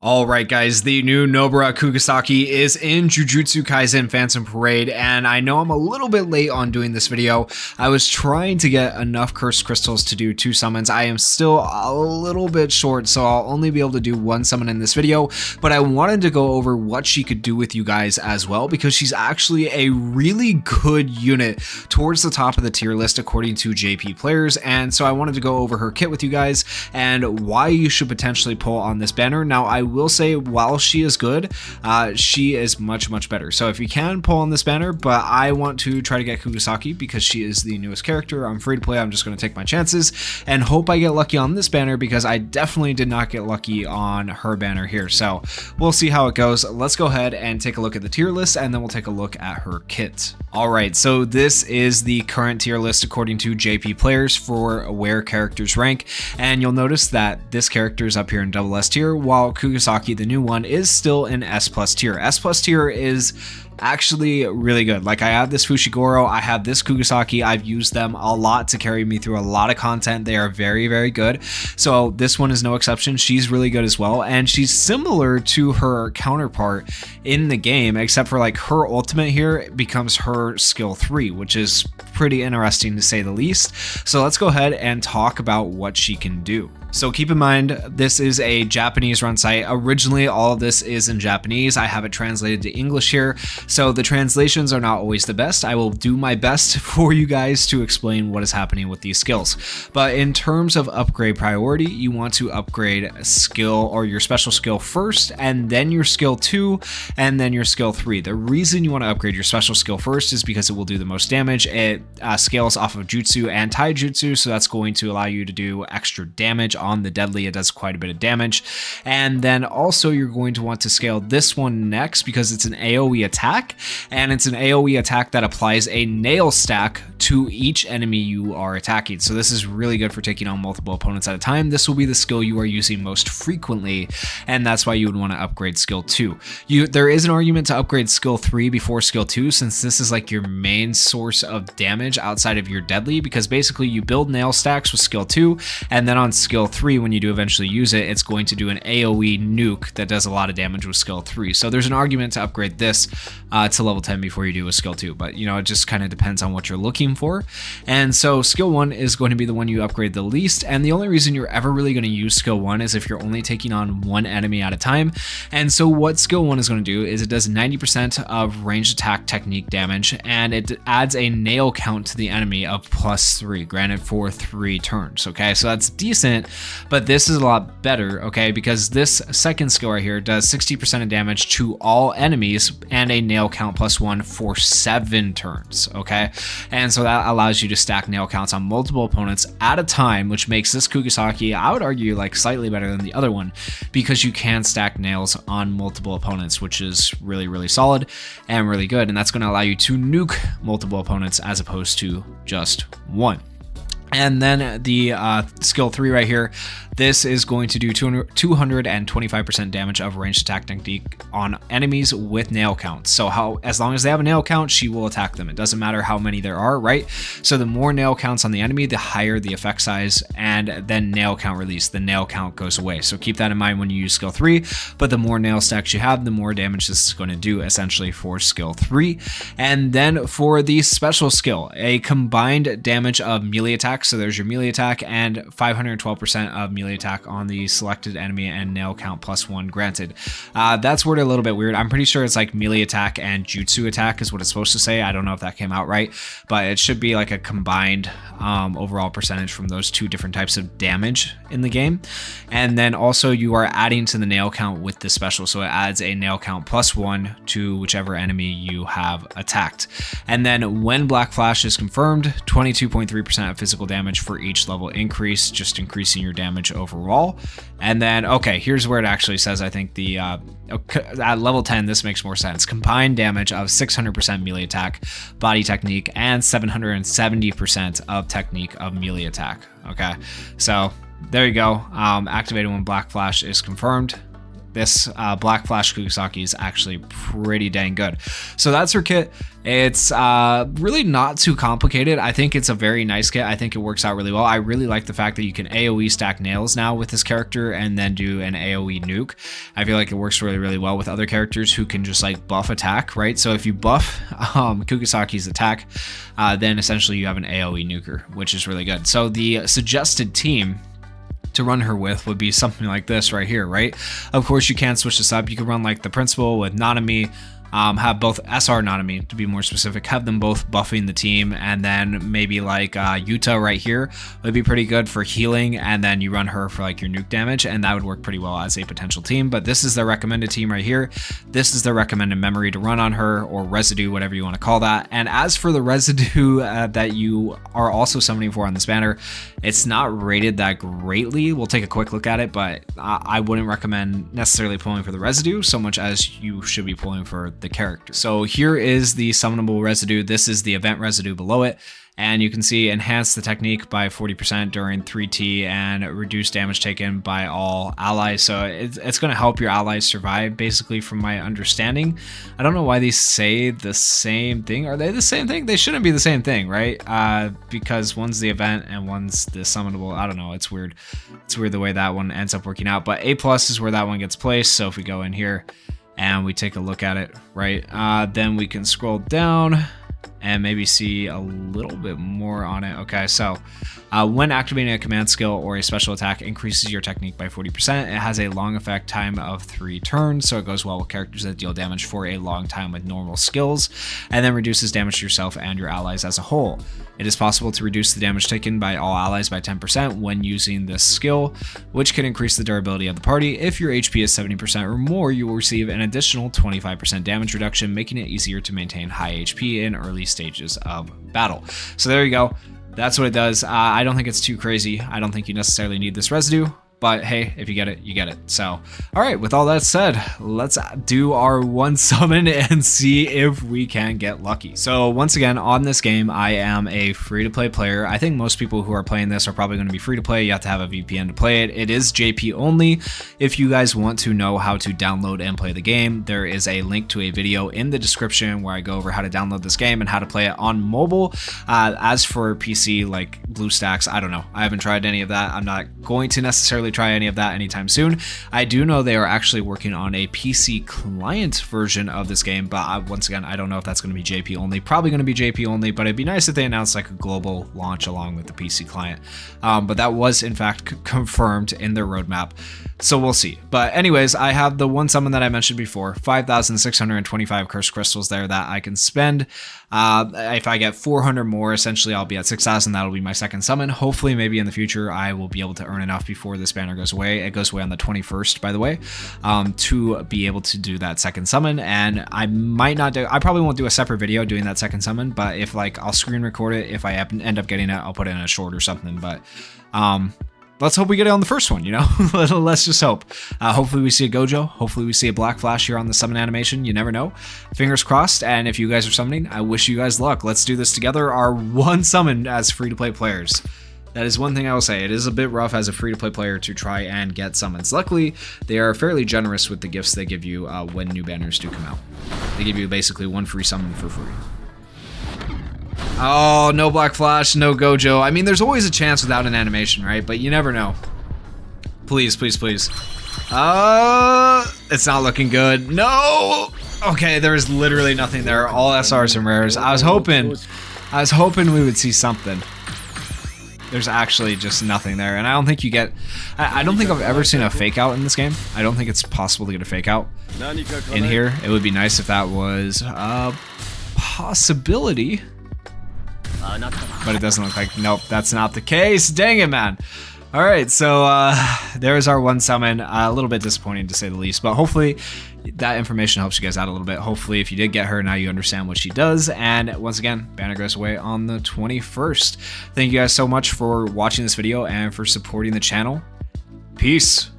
Alright guys, the new Nobara Kugisaki is in Jujutsu Kaisen Phantom Parade, and I know I'm a little bit late on doing this video. I was trying to get enough cursed crystals to do 2 summons. I am still a little bit short, so I'll only be able to do 1 summon in this video, but I wanted to go over what she could do with you guys as well, because she's actually a really good unit towards the top of the tier list according to JP players, and so I wanted to go over her kit with you guys and why you should potentially pull on this banner. Now, I will say, while she is good, she is much better. So if you can, pull on this banner, but I want to try to get Kugisaki because she is the newest character. I'm free to play. I'm just going to take my chances and hope I get lucky on this banner, because I definitely did not get lucky on her banner here. So we'll see how it goes. Let's go ahead and take a look at the tier list, and then we'll take a look at her kit. Alright, so this is the current tier list according to JP players for where characters rank, and you'll notice that this character is up here in double S tier, while Kugisaki, the new one, is still in S plus tier. S plus tier is actually really good. Like, I have this Fushiguro, I have this Kugisaki, I've used them a lot to carry me through a lot of content. They are very good. So this one is no exception. She's really good as well, and she's similar to her counterpart in the game, except for like her ultimate here becomes her skill 3, which is pretty interesting to say the least. So let's go ahead and talk about what she can do. So keep in mind, this is a Japanese run site. Originally, all of this is in Japanese. I have it translated to English here, so the translations are not always the best. I will do my best for you guys to explain what is happening with these skills. But in terms of upgrade priority, you want to upgrade skill or your special skill first, and then your skill 2, and then your skill 3. The reason you want to upgrade your special skill first is because it will do the most damage. It scales off of Jutsu and Taijutsu, so that's going to allow you to do extra damage on the deadly. It does quite a bit of damage. And then also you're going to want to scale this one next, because it's an AoE attack, and it's an AoE attack that applies a nail stack to each enemy you are attacking. So this is really good for taking on multiple opponents at a time. This will be the skill you are using most frequently, and that's why you would want to upgrade skill 2. There is an argument to upgrade skill 3 before skill 2, since this is like your main source of damage outside of your deadly, because basically you build nail stacks with skill 2, and then on skill 3, when you do eventually use it, it's going to do an AoE nuke that does a lot of damage with skill 3. So there's an argument to upgrade this to level 10 before you do a skill 2, but you know, it just kind of depends on what you're looking for. And so skill 1 is going to be the one you upgrade the least, and the only reason you're ever really going to use skill 1 is if you're only taking on one enemy at a time. And so what skill 1 is going to do is it does 90% of ranged attack technique damage, and it adds a nail count to the enemy of +3, granted for 3 turns. Okay, so that's decent, but this is a lot better, okay, because this second skill right here does 60% of damage to all enemies and a nail count +1 for 7 turns, okay? And so that allows you to stack nail counts on multiple opponents at a time, which makes this Kugisaki, I would argue, like slightly better than the other one, because you can stack nails on multiple opponents, which is really solid and really good, and that's going to allow you to nuke multiple opponents as opposed to just one. And then the skill 3 right here, this is going to do 225% damage of ranged attack technique on enemies with nail counts. So as long as they have a nail count, she will attack them. It doesn't matter how many there are, right? So the more nail counts on the enemy, the higher the effect size, and then nail count release. The nail count goes away. So keep that in mind when you use skill 3, but the more nail stacks you have, the more damage this is going to do essentially for skill 3. And then for the special skill, a combined damage of melee attack. So there's your melee attack and 512% of melee attack on the selected enemy and nail count +1 granted. That's worded a little bit weird. I'm pretty sure it's like melee attack and jutsu attack is what it's supposed to say. I don't know if that came out right, but it should be like a combined overall percentage from those 2 different types of damage in the game. And then also you are adding to the nail count with the special, so it adds a nail count +1 to whichever enemy you have attacked. And then when Black Flash is confirmed, 22.3% of physical damage for each level increase, just increasing your damage overall. And then, okay, here's where it actually says, I think the at level 10, this makes more sense. Combined damage of 600% melee attack, body technique, and 770% of technique of melee attack. Okay, so there you go. Activated when Black Flash is confirmed. this Black Flash Kugisaki is actually pretty dang good. So that's her kit. It's really not too complicated. I think it's a very nice kit. I think it works out really well. I really like the fact that you can AoE stack nails now with this character and then do an AoE nuke. I feel like it works really, really well with other characters who can just like buff attack, right? So if you buff Kugisaki's attack, then essentially you have an AoE nuker, which is really good. So the suggested team to run her with would be something like this right here, right? Of course, you can switch this up. You can run like the principal with Nanami, have both SR Nanami, to be more specific, have them both buffing the team, and then maybe like Yuta right here would be pretty good for healing, and then you run her for like your nuke damage, and that would work pretty well as a potential team. But this is the recommended team right here. This is the recommended memory to run on her, or residue, whatever you want to call that. And as for the residue that you are also summoning for on this banner, it's not rated that greatly. We'll take a quick look at it, but I wouldn't recommend necessarily pulling for the residue so much as you should be pulling for the character. So here is the summonable residue. This is the event residue below it. And you can see enhance the technique by 40% during 3T and reduce damage taken by all allies. So it's going to help your allies survive, basically, from my understanding. I don't know why these say the same thing. Are they the same thing? They shouldn't be the same thing, right? Because one's the event and one's the summonable. I don't know. It's weird. It's weird the way that one ends up working out. But A+ is where that one gets placed. So if we go in here and we take a look at it, right, then we can scroll down and maybe see a little bit more on it. Okay, so when activating a command skill or a special attack increases your technique by 40%, it has a long effect time of 3 turns, so it goes well with characters that deal damage for a long time with normal skills, and then reduces damage to yourself and your allies as a whole. It is possible to reduce the damage taken by all allies by 10% when using this skill, which can increase the durability of the party. If your HP is 70% or more, you will receive an additional 25% damage reduction, making it easier to maintain high HP in early stages of battle. So there you go. That's what it does. I don't think it's too crazy. I don't think you necessarily need this residue. But hey, if you get it, you get it. So, all right, with all that said, let's do our one summon and see if we can get lucky. So once again, on this game, I am a free-to-play player. I think most people who are playing this are probably going to be free-to-play. You have to have a VPN to play it. It is JP only. If you guys want to know how to download and play the game, there is a link to a video in the description where I go over how to download this game and how to play it on mobile. As for PC, like BlueStacks, I don't know. I haven't tried any of that. I'm not going to necessarily try any of that anytime soon. I do know they are actually working on a PC client version of this game, but once again, I don't know if that's going to be JP only. Probably going to be JP only, but it'd be nice if they announced like a global launch along with the PC client. But that was in fact confirmed in their roadmap, so we'll see. But anyways, I have the one summon that I mentioned before, 5,625 curse crystals there that I can spend. If I get 400 more, essentially I'll be at 6,000. That'll be my second summon. Hopefully, maybe in the future, I will be able to earn enough before this banner goes away. It goes away on the 21st, by the way, to be able to do that second summon. And I might not do, I probably won't do a separate video doing that second summon, but if like I'll screen record it, if I end up getting it, I'll put it in a short or something. But let's hope we get it on the first one, you know? Let's just hope. Hopefully we see a Gojo. Hopefully we see a Black Flash here on the summon animation. You never know. Fingers crossed. And if you guys are summoning, I wish you guys luck. Let's do this together. Our one summon as free-to-play players. That is one thing I will say. It is a bit rough as a free-to-play player to try and get summons. Luckily, they are fairly generous with the gifts they give you when new banners do come out. They give you basically one free summon for free. Oh, no Black Flash, no Gojo. I mean, there's always a chance without an animation, right? But you never know. Please, please, please. It's not looking good. No! Okay, there's literally nothing there. All SRs and rares. I was hoping we would see something. There's actually just nothing there. And I don't think you get... I don't think I've ever seen a fake out in this game. I don't think it's possible to get a fake out in here. It would be nice if that was a possibility. But it doesn't look like... Nope, that's not the case. Dang it, man. All right, so there's our one summon. A little bit disappointing to say the least, but hopefully that information helps you guys out a little bit. Hopefully if you did get her, now you understand what she does. And once again, banner goes away on the 21st. Thank you guys so much for watching this video and for supporting the channel. Peace.